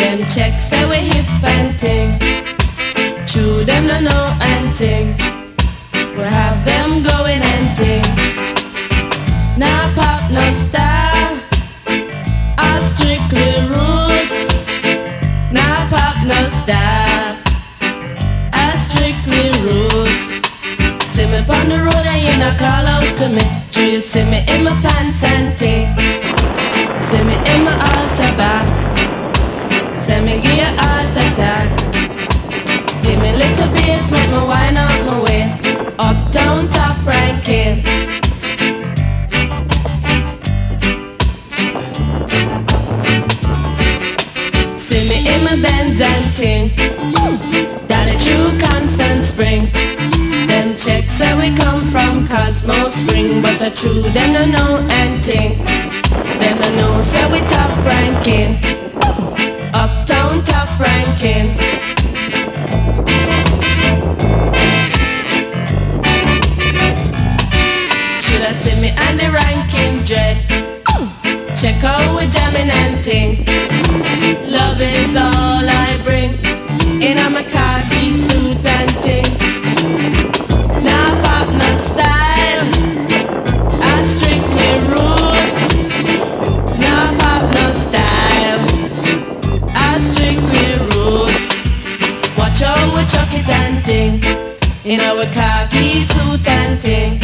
Them checks say we hip and ting. True, them no know and ting. We have them going and ting. Nah pop, no style. All strictly roots. Nah pop, no style. All strictly roots. See me on the road and you not call out to me. True, you see me in my pants and ting. See me in my altar back. See me give you heart attack. Give me little bass, make me wind up my waist. Uptown top ranking. See me in my Benz and ting. Dolly true constant spring. Them checks say we come from Cosmo Spring, but the true them no know and ting. Them no know say we top ranking. Uptown top ranking. Should I see me on the ranking dread? Check out we jamming and ting. Love is all I bring. In a my khaki suit and ting. Nah pop, no style. I strictly roots. Nah pop, no style. I strictly roots. Watch how we chuck it and ting. In our khaki suit and ting.